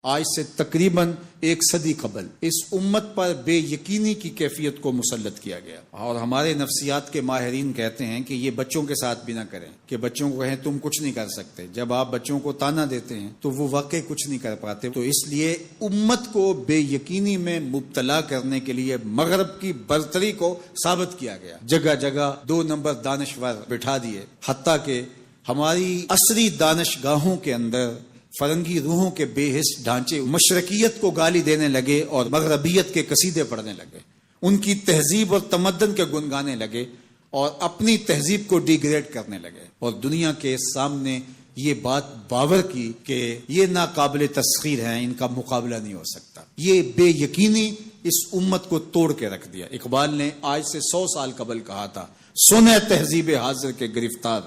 آج سے تقریباً 1 صدی قبل اس امت پر بے یقینی کی کیفیت کو مسلط کیا گیا، اور ہمارے نفسیات کے ماہرین کہتے ہیں کہ یہ بچوں کے ساتھ بھی نہ کریں، کہ بچوں کو کہیں تم کچھ نہیں کر سکتے۔ جب آپ بچوں کو تانا دیتے ہیں تو وہ واقعی کچھ نہیں کر پاتے۔ تو اس لیے امت کو بے یقینی میں مبتلا کرنے کے لیے مغرب کی برتری کو ثابت کیا گیا، جگہ جگہ 2 نمبر دانشور بٹھا دیے، حتیٰ کہ ہماری عصری دانشگاہوں کے اندر فرنگی روحوں کے بے حس ڈھانچے مشرقیت کو گالی دینے لگے اور مغربیت کے قصیدے پڑھنے لگے، ان کی تہذیب اور تمدن کے گن گانے لگے اور اپنی تہذیب کو ڈیگریڈ کرنے لگے، اور دنیا کے سامنے یہ بات باور کی کہ یہ ناقابل تسخیر ہیں، ان کا مقابلہ نہیں ہو سکتا۔ یہ بے یقینی اس امت کو توڑ کے رکھ دیا۔ اقبال نے آج سے 100 سال قبل کہا تھا، سنے تہذیب حاضر کے گرفتار،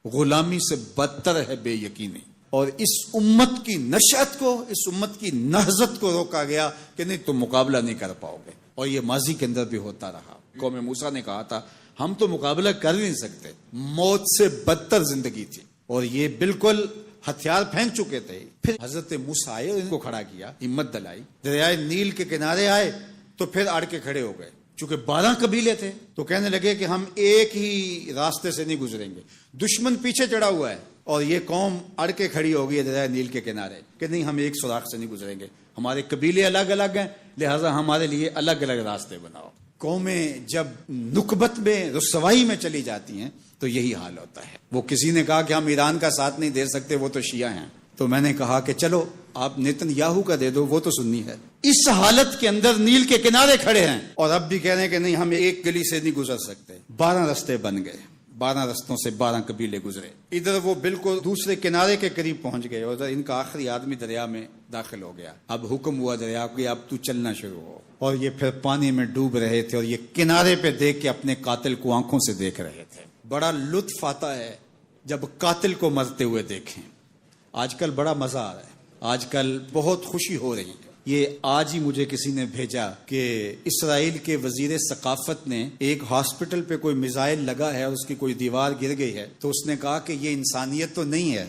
غلامی سے بدتر ہے بے یقینی۔ اور اس امت کی نشأت کو، اس امت کی نہضت کو روکا گیا کہ نہیں تم مقابلہ نہیں کر پاؤ گے، اور یہ ماضی کے اندر بھی ہوتا رہا۔ قوم موسیٰ نے کہا تھا ہم تو مقابلہ کر نہیں سکتے، موت سے بدتر زندگی تھی، اور یہ بالکل ہتھیار پھینک چکے تھے۔ پھر حضرت موسیٰ آئے اور ان کو کھڑا کیا، ہمت دلائی، دریائے نیل کے کنارے آئے تو پھر اڑ کے کھڑے ہو گئے۔ چونکہ 12 قبیلے تھے تو کہنے لگے کہ ہم ایک ہی راستے سے نہیں گزریں گے، دشمن پیچھے چڑھا ہوا ہے اور یہ قوم اڑ کے کھڑی ہو گئی ہے دریائے نیل کے کنارے کہ نہیں ہم ایک سوراخ سے نہیں گزریں گے، ہمارے قبیلے الگ الگ ہیں، لہٰذا ہمارے لیے الگ الگ راستے بناؤ۔ قومیں جب نکبت میں، رسوائی میں چلی جاتی ہیں تو یہی حال ہوتا ہے۔ وہ کسی نے کہا کہ ہم ایران کا ساتھ نہیں دے سکتے، وہ تو شیعہ ہیں، تو میں نے کہا کہ چلو آپ نیتن یاہو کا دے دو، وہ تو سنی ہے۔ اس حالت کے اندر نیل کے کنارے کھڑے ہیں اور اب بھی کہہ رہے ہیں کہ نہیں ہم ایک گلی سے نہیں گزر سکتے۔ 12 رستے بن گئے، 12 رستوں سے 12 قبیلے گزرے۔ ادھر وہ بالکل دوسرے کنارے کے قریب پہنچ گئے اور ادھر ان کا آخری آدمی دریا میں داخل ہو گیا۔ اب حکم ہوا دریا کو اب تو چلنا شروع ہو، اور یہ پھر پانی میں ڈوب رہے تھے اور یہ کنارے پہ دیکھ کے اپنے قاتل کو آنکھوں سے دیکھ رہے تھے۔ بڑا لطف آتا ہے جب قاتل کو مرتے ہوئے دیکھیں۔ آج کل بڑا مزہ آ رہا ہے، آج کل بہت خوشی ہو رہی ہے۔ یہ آج ہی مجھے کسی نے بھیجا کہ اسرائیل کے وزیر ثقافت نے ایک ہاسپٹل پہ کوئی میزائل لگا ہے اور اس کی کوئی دیوار گر گئی ہے، تو اس نے کہا کہ یہ انسانیت تو نہیں ہے۔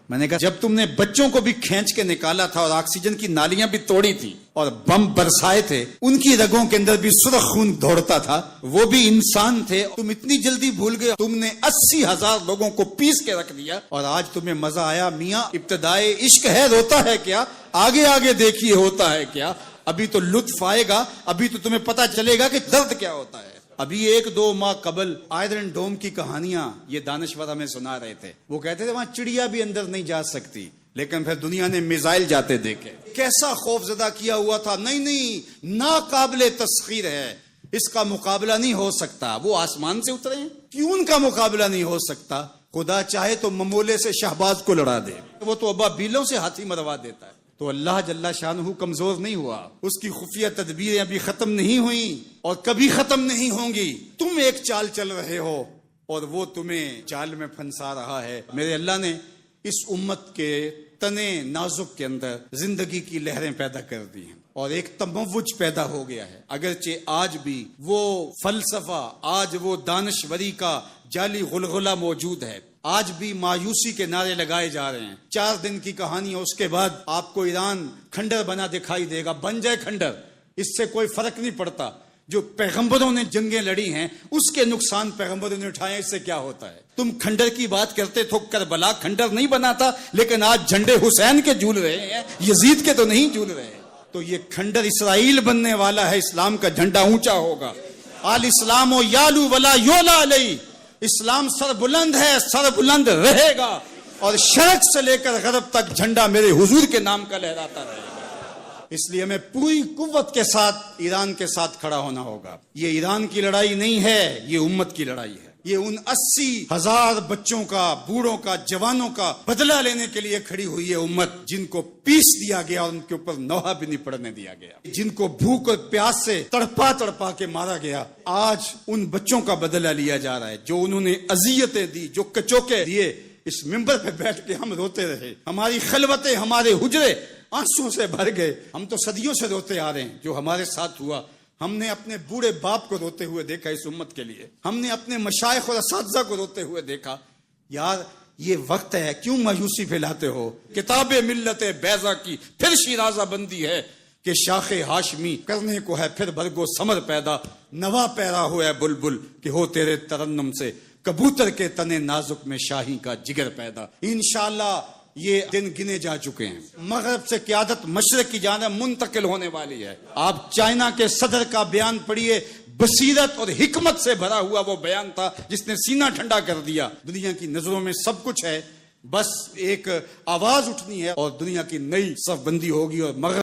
میں نے کہا جب تم نے بچوں کو بھی کھینچ کے نکالا تھا اور آکسیجن کی نالیاں بھی توڑی تھی اور بم برسائے تھے، ان کی رگوں کے اندر بھی سرخ خون دوڑتا تھا، وہ بھی انسان تھے، تم اتنی جلدی بھول گئے، تم نے 80,000 لوگوں کو پیس کے رکھ دیا اور آج تمہیں مزہ آیا۔ میاں ابتدائے عشق ہے، روتا ہے کیا، آگے آگے دیکھیے ہوتا ہے کیا، ابھی تو لطف آئے گا، ابھی تو تمہیں پتہ چلے گا کہ درد کیا ہوتا ہے۔ ابھی 1-2 ماہ قبل آئرن ڈوم کی کہانیاں یہ دانشور ہمیں سنا رہے تھے۔ وہ کہتے تھے وہاں چڑیا بھی اندر نہیں جا سکتی، لیکن پھر دنیا نے میزائل جاتے دیکھے، کیسا خوف زدہ کیا ہوا تھا۔ نہیں ناقابل تسخیر ہے، اس کا مقابلہ نہیں ہو سکتا۔ وہ آسمان سے اترے ہیں، کیوں ان کا مقابلہ نہیں ہو سکتا؟ خدا چاہے تو ممولے سے شہباز کو لڑا دے، وہ تو ابابیلوں سے ہاتھی مروا دیتا ہے۔ تو اللہ جل شانہ کمزور نہیں ہوا، اس کی خفیہ تدبیریں ابھی ختم نہیں ہوئیں اور کبھی ختم نہیں ہوں گی۔ تم ایک چال چل رہے ہو اور وہ تمہیں چال میں پھنسا رہا ہے۔ میرے اللہ نے اس امت کے تنے نازک کے اندر زندگی کی لہریں پیدا کر دی ہیں اور ایک تموج پیدا ہو گیا ہے۔ اگرچہ آج بھی وہ فلسفہ، آج وہ دانشوری کا جعلی غلغلہ موجود ہے، آج بھی مایوسی کے نعرے لگائے جا رہے ہیں۔ 4 دن کی کہانی ہے، اس کے بعد آپ کو ایران کھنڈر بنا دکھائی دے گا، بن جائے کھنڈر، اس سے کوئی فرق نہیں پڑتا۔ جو پیغمبروں نے جنگیں لڑی ہیں اس کے نقصان پیغمبروں نے اٹھائے، اس سے کیا ہوتا ہے؟ تم کھنڈر کی بات کرتے تھو، کربلا کھنڈر نہیں بنا تھا، لیکن آج جھنڈے حسین کے جھول رہے ہیں، یزید کے تو نہیں جھول رہے۔ تو یہ کھنڈر اسرائیل بننے والا ہے، اسلام کا جھنڈا اونچا ہوگا۔ آل اسلام و یالو ولا یولا علیہ، اسلام سر بلند ہے، سر بلند رہے گا، اور شرق سے لے کر غرب تک جھنڈا میرے حضور کے نام کا لہراتا رہے گا۔ اس لیے ہمیں پوری قوت کے ساتھ ایران کے ساتھ کھڑا ہونا ہوگا۔ یہ ایران کی لڑائی نہیں ہے، یہ امت کی لڑائی ہے۔ یہ ان 80,000 بچوں کا، بوڑھوں کا، جوانوں کا بدلہ لینے کے لیے کھڑی ہوئی ہے امت، جن کو پیس دیا گیا اور ان کے اوپر نوحہ بھی نہیں پڑنے دیا گیا، جن کو بھوک اور پیاس سے تڑپا کے مارا گیا۔ آج ان بچوں کا بدلہ لیا جا رہا ہے جو انہوں نے اذیتیں دی، جو کچوکے دیے۔ اس ممبر پہ بیٹھ کے ہم روتے رہے، ہماری خلوتیں، ہمارے حجرے آنسوں سے بھر گئے۔ ہم تو صدیوں سے روتے آ رہے ہیں جو ہمارے ساتھ ہوا۔ ہم نے اپنے بوڑھے باپ کو روتے ہوئے دیکھا اس امت کے لیے، ہم نے اپنے مشائخ اور اساتذہ کو روتے ہوئے دیکھا۔ یار یہ وقت ہے، کیوں مایوسی پھیلاتے ہو؟ کتاب ملت بیضا کی پھر شیرازہ بندی ہے کہ شاخ ہاشمی کرنے کو ہے پھر برگو ثمر پیدا، نوا پیرا ہو ہے بلبل کہ ہو تیرے ترنم سے کبوتر کے تنے نازک میں شاہی کا جگر پیدا۔ انشاءاللہ یہ دن گنے جا چکے ہیں، مغرب سے قیادت مشرق کی جانب منتقل ہونے والی ہے۔ آپ چائنا کے صدر کا بیان پڑھیے، بصیرت اور حکمت سے بھرا ہوا وہ بیان تھا جس نے سینہ ٹھنڈا کر دیا۔ دنیا کی نظروں میں سب کچھ ہے، بس ایک آواز اٹھنی ہے اور دنیا کی نئی صف بندی ہوگی اور مغرب